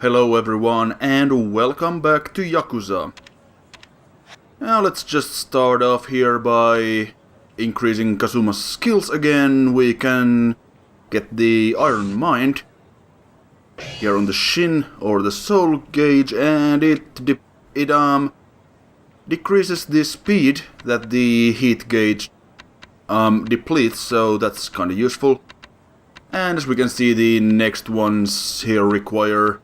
Hello everyone and welcome back to Yakuza. Now let's just start off here by increasing Kazuma's skills again. We can get the Iron Mind here on the Shin or the Soul gauge, and it decreases the speed that the heat gauge depletes, so that's kinda useful. And as we can see, the next ones here require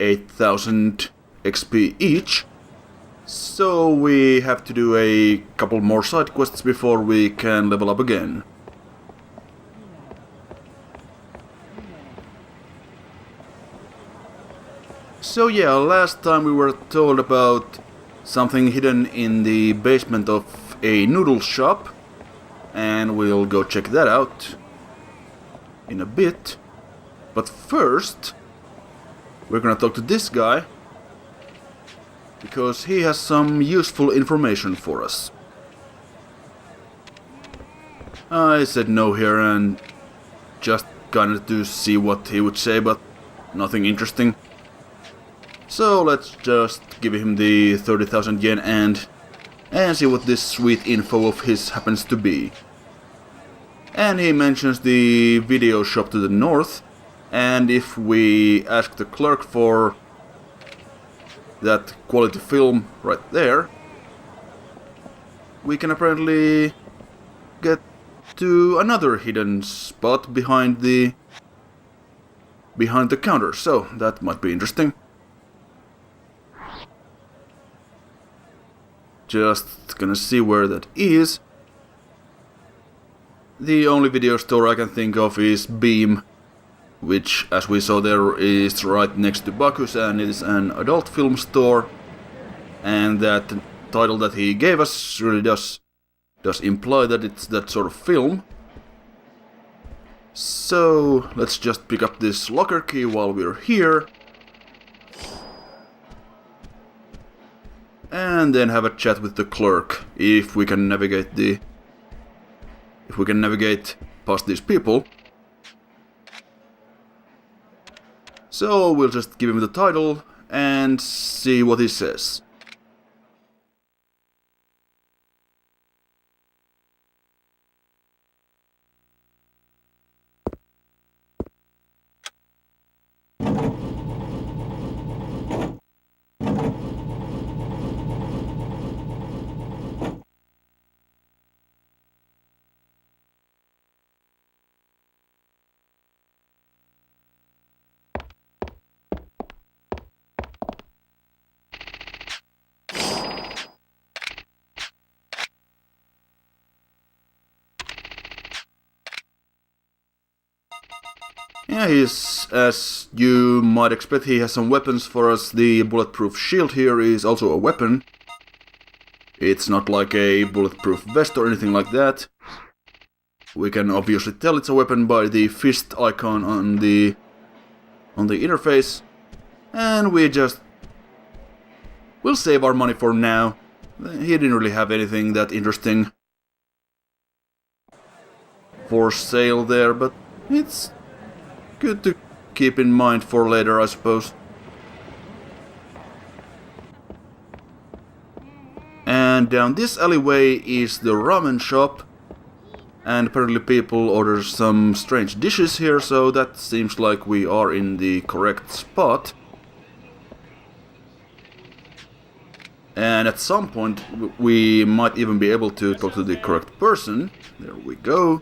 8,000 XP each. So we have to do a couple more side quests before we can level up again. So yeah, last time we were told about something hidden in the basement of a noodle shop, and we'll go check that out in a bit. But first, we're gonna talk to this guy, because he has some useful information for us. I said no here and just kinda to see what he would say, but nothing interesting. So let's just give him the 30,000 yen and see what this sweet info of his happens to be. And he mentions the video shop to the north, and if we ask the clerk for that quality film right there, we can apparently get to another hidden spot behind the counter, so that might be interesting. Just gonna see where that is. The only video store I can think of is Beam, which, as we saw there, is right next to Baku's, and it is an adult film store. And that title that he gave us really does imply that it's that sort of film. So let's just pick up this locker key while we're here, and then have a chat with the clerk if we can navigate past these people. So we'll just give him the title and see what he says. Yeah, as you might expect, he has some weapons for us. The bulletproof shield here is also a weapon. It's not like a bulletproof vest or anything like that. We can obviously tell it's a weapon by the fist icon on the interface. And we'll save our money for now. He didn't really have anything that interesting for sale there, but it's good to keep in mind for later, I suppose. And down this alleyway is the ramen shop, and apparently people order some strange dishes here, so that seems like we are in the correct spot. And at some point we might even be able to talk to the correct person. There we go.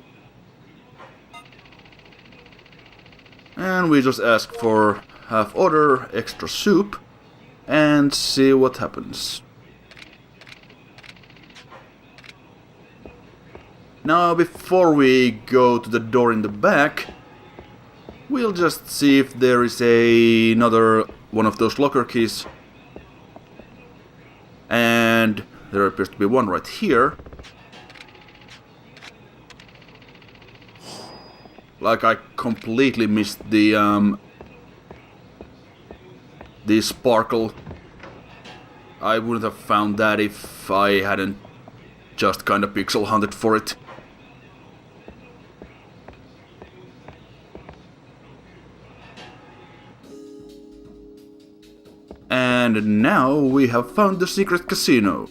And we just ask for half order, extra soup, and see what happens. Now, before we go to the door in the back, we'll just see if there is another one of those locker keys. And there appears to be one right here. Like, I completely missed the sparkle. I wouldn't have found that if I hadn't just kinda pixel hunted for it. And now we have found the secret casino.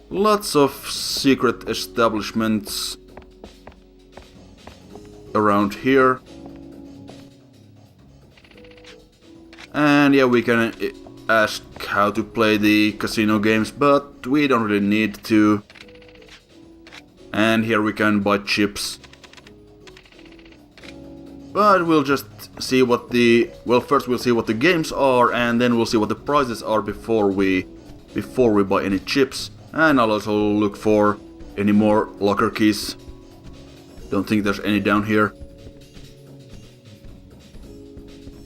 Lots of secret establishments around here. And yeah, we can ask how to play the casino games, but we don't really need to. And here we can buy chips. But we'll just see what the... Well, first we'll see what the games are, and then we'll see what the prices are before we buy any chips. And I'll also look for any more locker keys. Don't think there's any down here.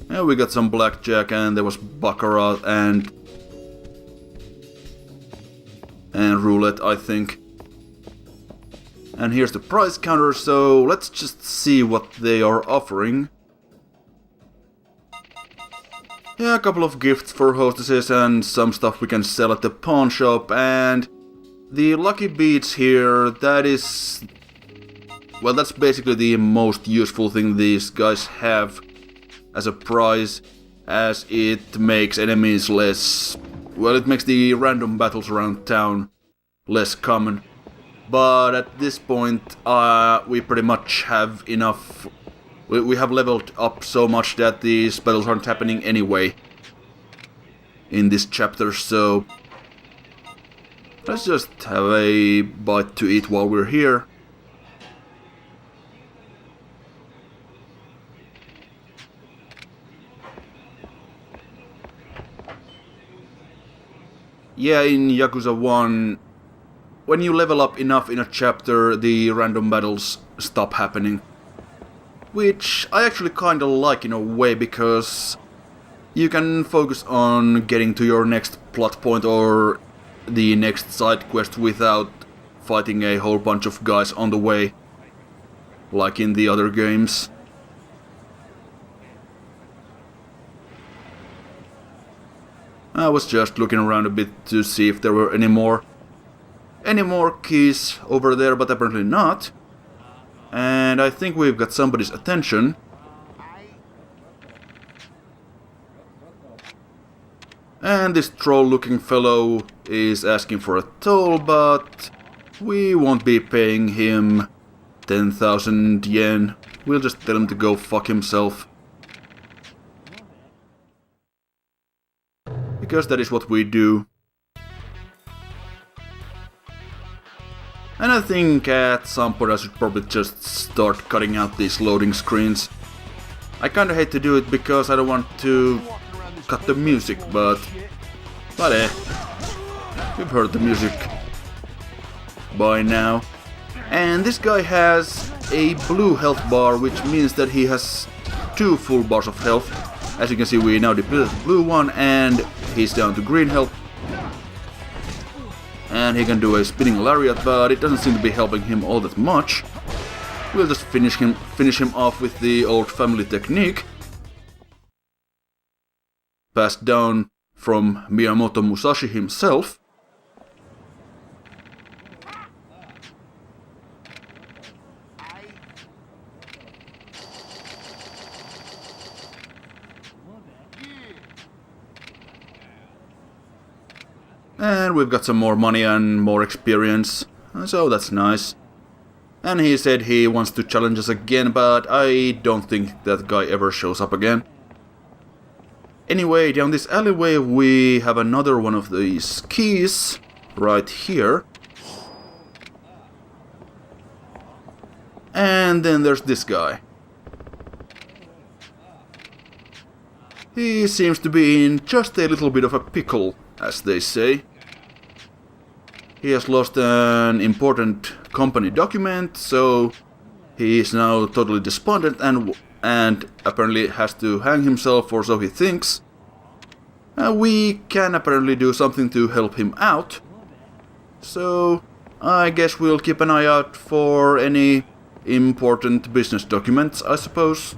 And we got some blackjack, and there was baccarat and roulette, I think. And here's the price counter, so let's just see what they are offering. Yeah, a couple of gifts for hostesses and some stuff we can sell at the pawn shop. And the lucky beads here, that is... Well, that's basically the most useful thing these guys have as a prize, as it makes enemies less... Well, it makes the random battles around town less common. But at this point, we pretty much have enough... We have leveled up so much that these battles aren't happening anyway in this chapter, so... Let's just have a bite to eat while we're here. Yeah, in Yakuza 1, when you level up enough in a chapter, the random battles stop happening. Which I actually kinda like in a way, because you can focus on getting to your next plot point or the next side quest without fighting a whole bunch of guys on the way, like in the other games. I was just looking around a bit to see if there were any more keys over there, but apparently not. And I think we've got somebody's attention. And this troll-looking fellow is asking for a toll, but we won't be paying him 10,000 yen. We'll just tell him to go fuck himself. Because that is what we do. And I think at some point I should probably just start cutting out these loading screens. I kinda hate to do it because I don't want to cut the music, but we've heard the music by now. And this guy has a blue health bar, which means that he has 2 full bars of health. As you can see, we now depleted the blue one, and he's down to green health. And he can do a spinning lariat, but it doesn't seem to be helping him all that much. We'll just finish him off with the old family technique, passed down from Miyamoto Musashi himself. And we've got some more money and more experience, so that's nice. And he said he wants to challenge us again, but I don't think that guy ever shows up again. Anyway, down this alleyway we have another one of these keys, right here. And then there's this guy. He seems to be in just a little bit of a pickle, as they say. He has lost an important company document, so he is now totally despondent and apparently has to hang himself, or so he thinks. We can apparently do something to help him out, so I guess we'll keep an eye out for any important business documents, I suppose.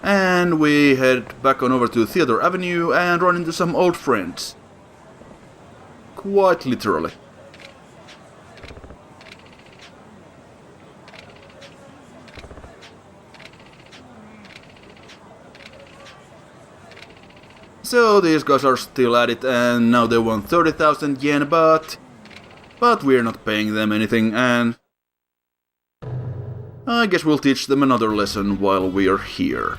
And we head back on over to Theatre Avenue and run into some old friends. Quite literally. So these guys are still at it, and now they want 30,000 yen, but we're not paying them anything, and I guess we'll teach them another lesson while we're here.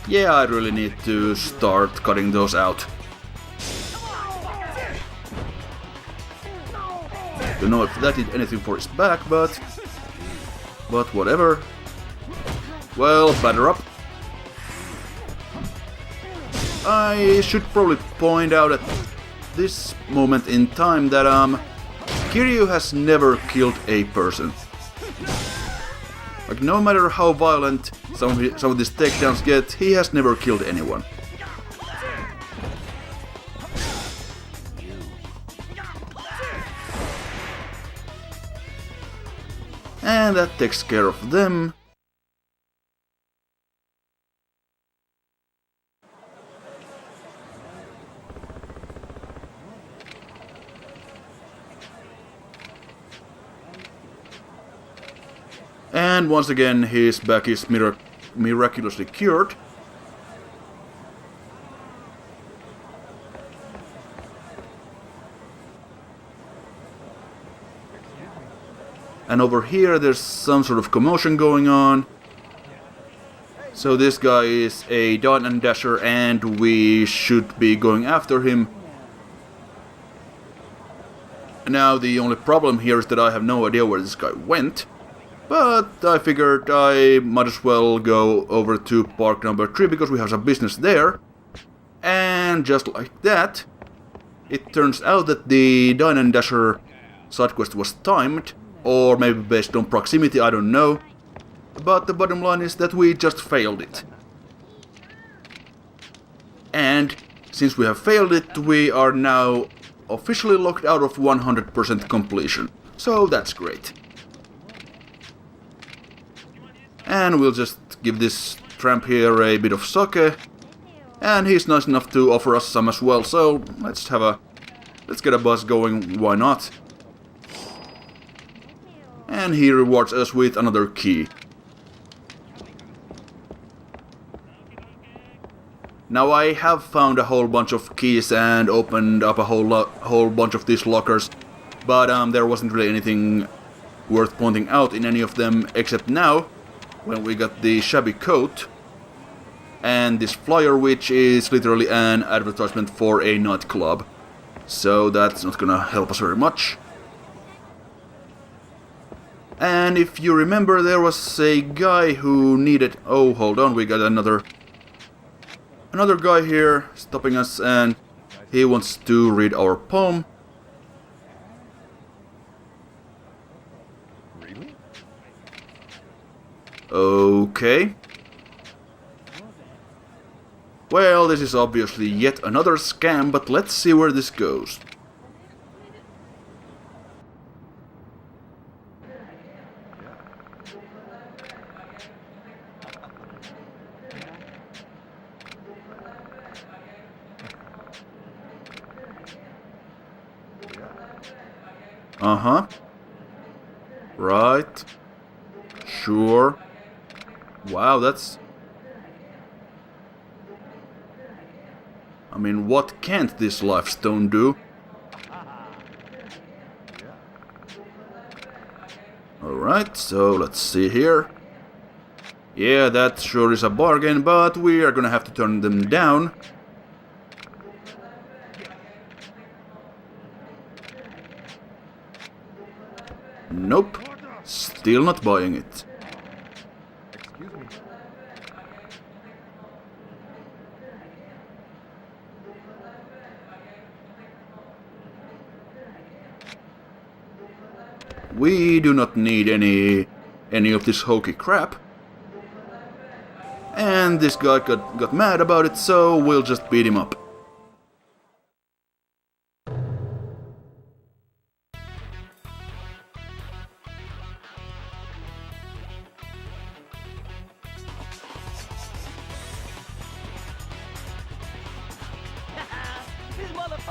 Yeah, I really need to start cutting those out. Don't know if that did anything for his back, but whatever. Well, batter up. I should probably point out at this moment in time that Kiryu has never killed a person. Like, no matter how violent some of these takedowns get, he has never killed anyone. And that takes care of them. And once again, his back is miraculously cured. And over here, there's some sort of commotion going on. So this guy is a dodge and dasher, and we should be going after him. Now, the only problem here is that I have no idea where this guy went. But I figured I might as well go over to park number 3 because we have some business there. And just like that, it turns out that the Dine and Dasher side quest was timed, or maybe based on proximity, I don't know. But the bottom line is that we just failed it. And since we have failed it, we are now officially locked out of 100% completion. So that's great. And we'll just give this tramp here a bit of sake. And he's nice enough to offer us some as well, so let's get a buzz going, why not? And he rewards us with another key. Now I have found a whole bunch of keys and opened up a whole bunch of these lockers, but there wasn't really anything worth pointing out in any of them, except now, when we got the shabby coat, and this flyer, which is literally an advertisement for a nightclub. So that's not gonna help us very much. And if you remember, there was a guy who needed... Oh, hold on, we got another guy here stopping us, and he wants to read our poem. Okay. Well, this is obviously yet another scam, but let's see where this goes. Uh-huh. Right. Sure. Wow, that's... I mean, what can't this lifestone do? Alright, so let's see here. Yeah, that sure is a bargain, but we are gonna have to turn them down. Nope. Still not buying it. We do not need any of this hokey crap. And this guy got mad about it, so we'll just beat him up. This motherfucker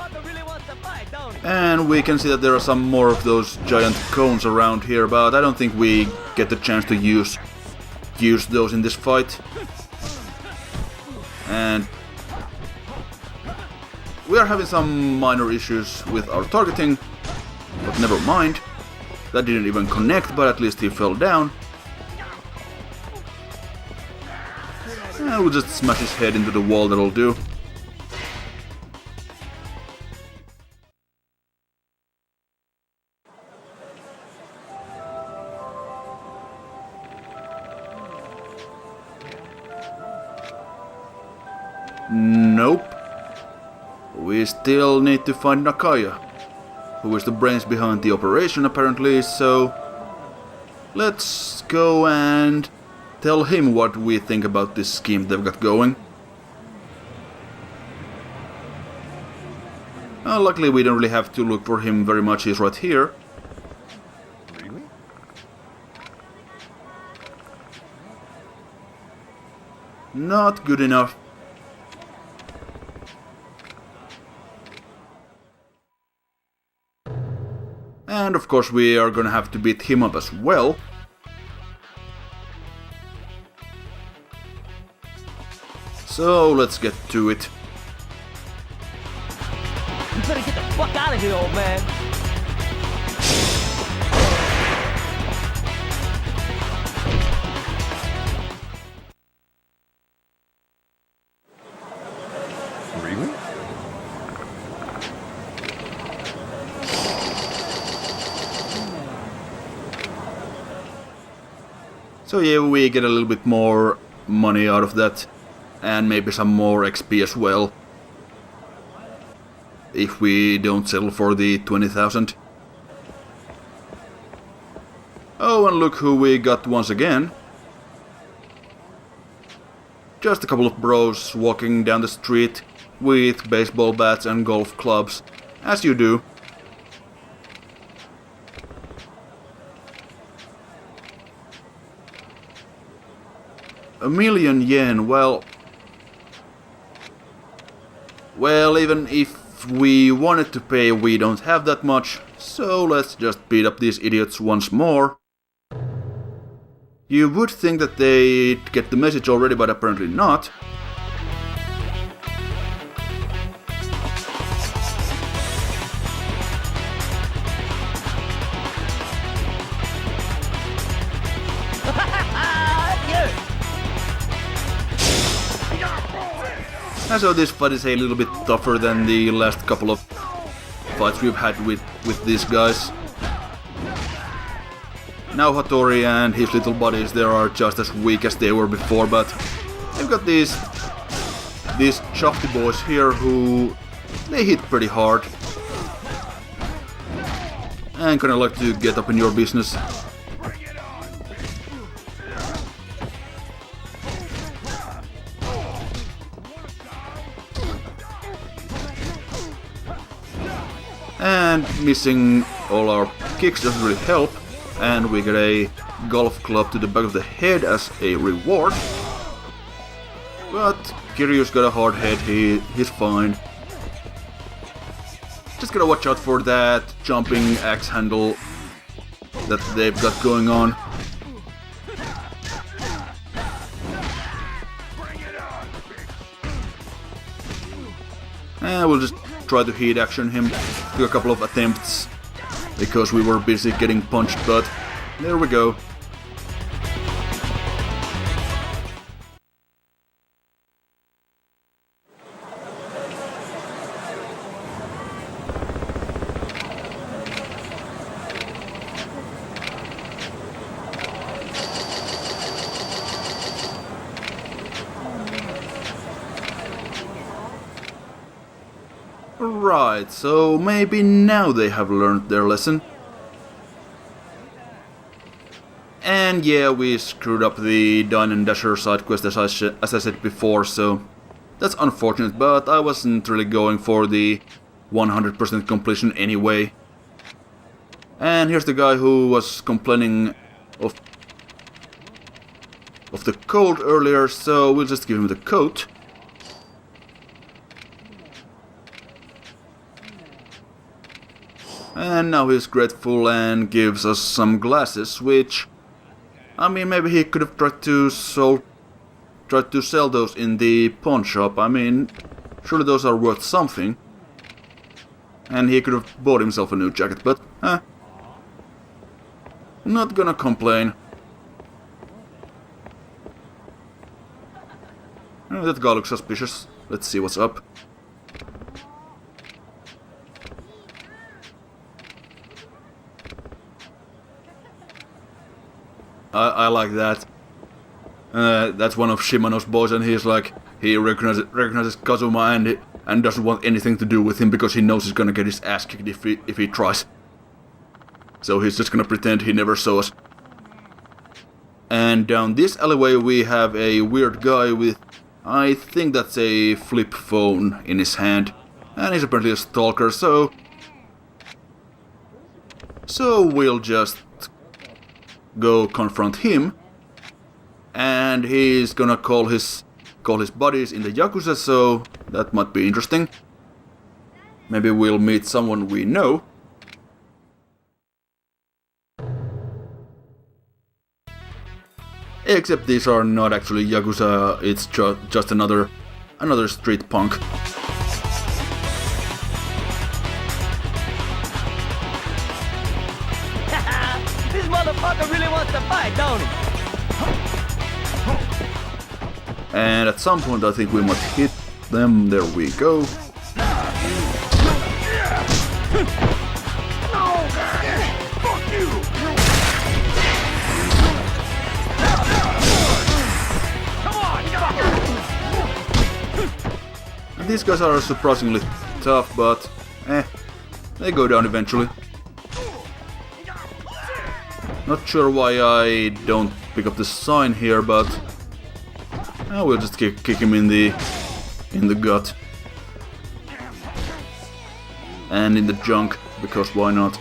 And we can see that there are some more of those giant cones around here, but I don't think we get the chance to use those in this fight. And we are having some minor issues with our targeting, but never mind. That didn't even connect, but at least he fell down. And we'll just smash his head into the wall, that'll do. Nope. We still need to find Nakaya, who is the brains behind the operation apparently, so let's go and tell him what we think about this scheme they've got going. Luckily we don't really have to look for him very much, he's right here. Really? Not good enough. And of course we are gonna have to beat him up as well. So let's get to it. You better get the fuck out of here, old man. Really? So yeah, we get a little bit more money out of that, and maybe some more XP as well, if we don't settle for the 20,000. Oh, and look who we got once again. Just a couple of bros walking down the street with baseball bats and golf clubs, as you do. $1,000,000 yen, well, even if we wanted to pay, we don't have that much, so let's just beat up these idiots once more. You would think that they'd get the message already, but apparently not. And so this fight is a little bit tougher than the last couple of fights we've had with these guys. Now Hattori and his little buddies, they are just as weak as they were before, but they've got these chufty boys here who they hit pretty hard. And kinda like to get up in your business. And missing all our kicks doesn't really help, and we get a golf club to the back of the head as a reward. But Kiryu's got a hard head, he's fine. Just gotta watch out for that jumping axe handle that they've got going on. And we'll just try to heat action him. Took a couple of attempts because we were busy getting punched, but there we go. Right, so maybe now they have learned their lesson. And yeah, we screwed up the Dine and Dasher side quest as I said before, so that's unfortunate, but I wasn't really going for the 100% completion anyway. And here's the guy who was complaining of the cold earlier, so we'll just give him the coat. And now he's grateful and gives us some glasses, which... I mean, maybe he could have tried to sell those in the pawn shop. I mean, surely those are worth something. And he could have bought himself a new jacket, but... not gonna complain. Oh, that guy looks suspicious. Let's see what's up. I like that. That's one of Shimano's boys, and he's like, he recognizes Kazuma and doesn't want anything to do with him because he knows he's gonna get his ass kicked if he tries. So he's just gonna pretend he never saw us. And down this alleyway we have a weird guy with, I think that's a flip phone in his hand. And he's apparently a stalker, so we'll just go confront him. And he's gonna call his buddies in the Yakuza, so that might be interesting. Maybe we'll meet someone we know. Except these are not actually Yakuza, it's just another street punk. This motherfucker really wants to fight, don't he? And at some point I think we must hit them. There we go. These guys are surprisingly tough, but they go down eventually. Not sure why I don't pick up the sign here, but we'll just kick him in the gut and in the junk, because why not?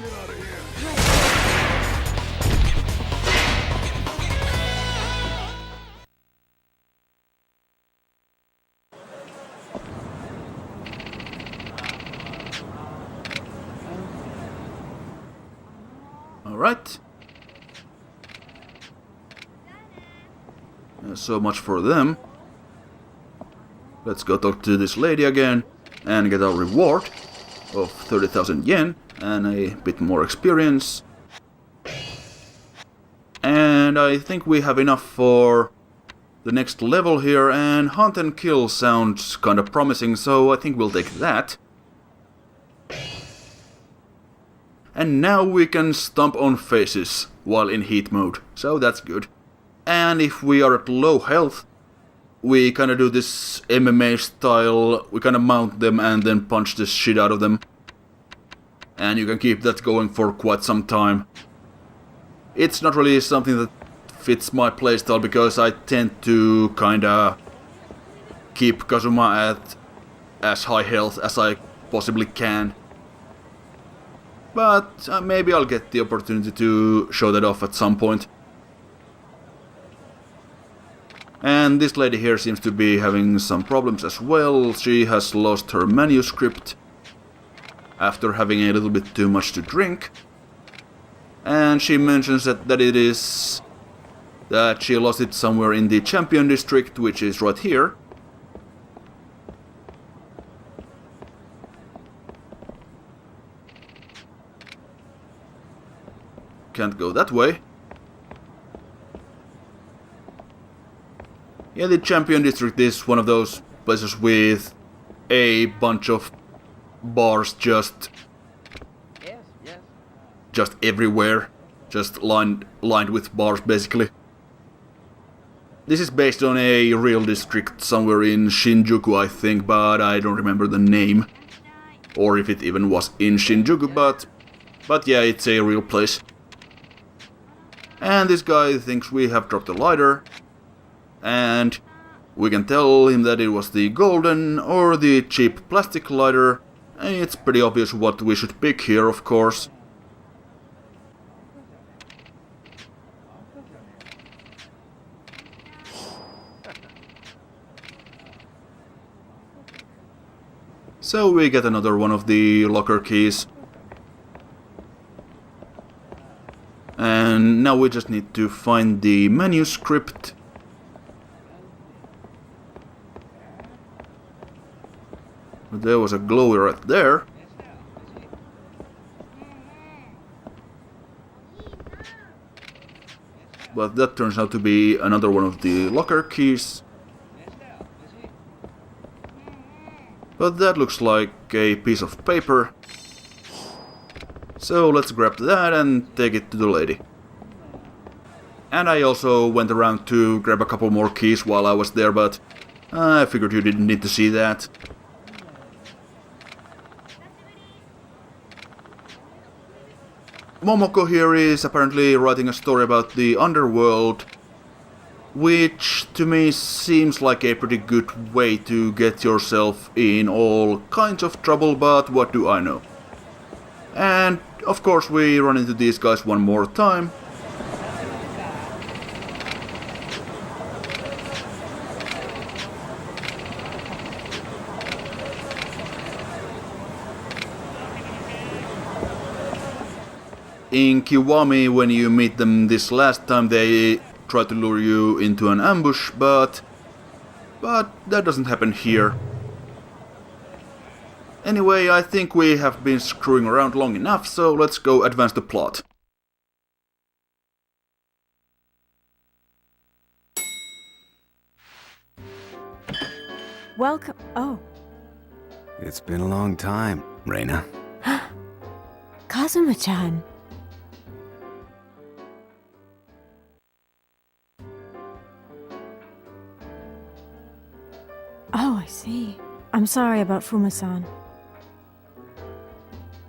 Alright. So much for them. Let's go talk to this lady again and get our reward of 30,000 yen and a bit more experience. And I think we have enough for the next level here, and hunt and kill sounds kind of promising, so I think we'll take that. And now we can stomp on faces while in heat mode, so that's good. And if we are at low health, we kinda do this MMA style, we kinda mount them and then punch the shit out of them. And you can keep that going for quite some time. It's not really something that fits my playstyle because I tend to kinda keep Kazuma at as high health as I possibly can. But maybe I'll get the opportunity to show that off at some point. And this lady here seems to be having some problems as well. She has lost her manuscript after having a little bit too much to drink. And she mentions that it is that she lost it somewhere in the Champion District, which is right here. Can't go that way. Yeah, the Champion District is one of those places with a bunch of bars just everywhere. Just lined with bars, basically. This is based on a real district somewhere in Shinjuku, I think, but I don't remember the name. Or if it even was in Shinjuku, but yeah, it's a real place. And this guy thinks we have dropped a lighter. And we can tell him that it was the golden or the cheap plastic lighter. And it's pretty obvious what we should pick here, of course. So we get another one of the locker keys. And now we just need to find the manuscript. There was a glowy right there. But that turns out to be another one of the locker keys. But that looks like a piece of paper. So let's grab that and take it to the lady. And I also went around to grab a couple more keys while I was there, but I figured you didn't need to see that. Momoko here is apparently writing a story about the underworld, which to me seems like a pretty good way to get yourself in all kinds of trouble, but what do I know? And of course we run into these guys one more time. In Kiwami, when you meet them this last time, they try to lure you into an ambush, but that doesn't happen here. Anyway, I think we have been screwing around long enough, so let's go advance the plot. Welcome. Oh. It's been a long time, Reina. Kazuma-chan. Oh, I see. I'm sorry about Fuma-san.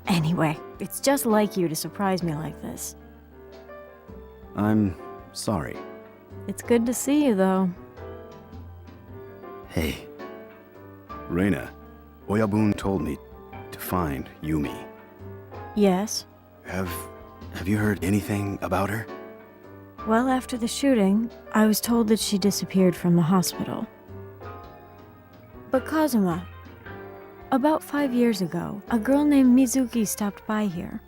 Anyway, it's just like you to surprise me like this. I'm sorry. It's good to see you, though. Hey. Reina, Oyabun told me to find Yumi. Yes? Have you heard anything about her? Well, after the shooting, I was told that she disappeared from the hospital. But Kazuma, about 5 years ago, a girl named Mizuki stopped by here.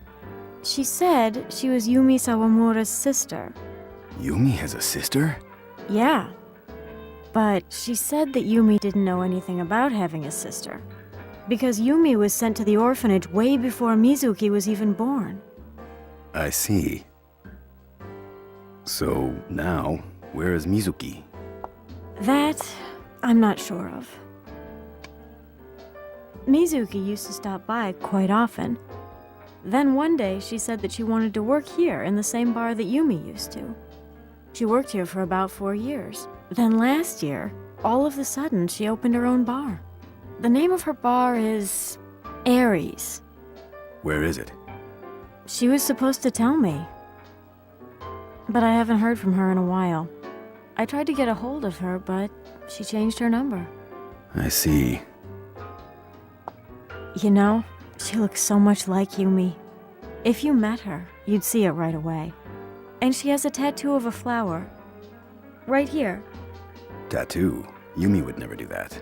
She said she was Yumi Sawamura's sister. Yumi has a sister? Yeah. But she said that Yumi didn't know anything about having a sister, because Yumi was sent to the orphanage way before Mizuki was even born. I see. So now, where is Mizuki? That, I'm not sure of. Mizuki used to stop by quite often. Then one day she said that she wanted to work here in the same bar that Yumi used to. She worked here for about 4 years. Then last year, all of a sudden, she opened her own bar. The name of her bar is Aries. Where is it? She was supposed to tell me, but I haven't heard from her in a while. I tried to get a hold of her, but she changed her number. I see. You know, she looks so much like Yumi. If you met her, you'd see it right away. And she has a tattoo of a flower. Right here. Tattoo? Yumi would never do that.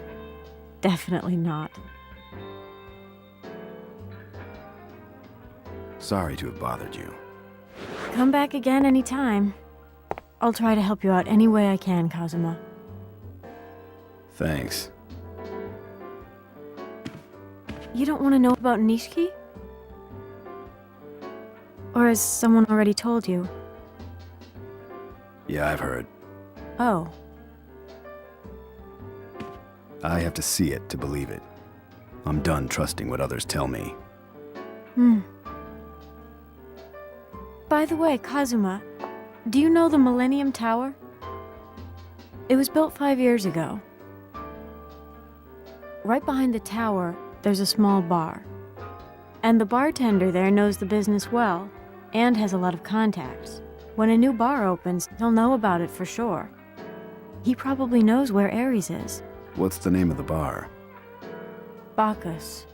Definitely not. Sorry to have bothered you. Come back again anytime. I'll try to help you out any way I can, Kazuma. Thanks. You don't want to know about Nishiki? Or has someone already told you? Yeah, I've heard. Oh. I have to see it to believe it. I'm done trusting what others tell me. By the way, Kazuma, do you know the Millennium Tower? It was built 5 years ago. Right behind the tower, there's a small bar. And the bartender there knows the business well, and has a lot of contacts. When a new bar opens, he'll know about it for sure. He probably knows where Aries is. What's the name of the bar? Bacchus.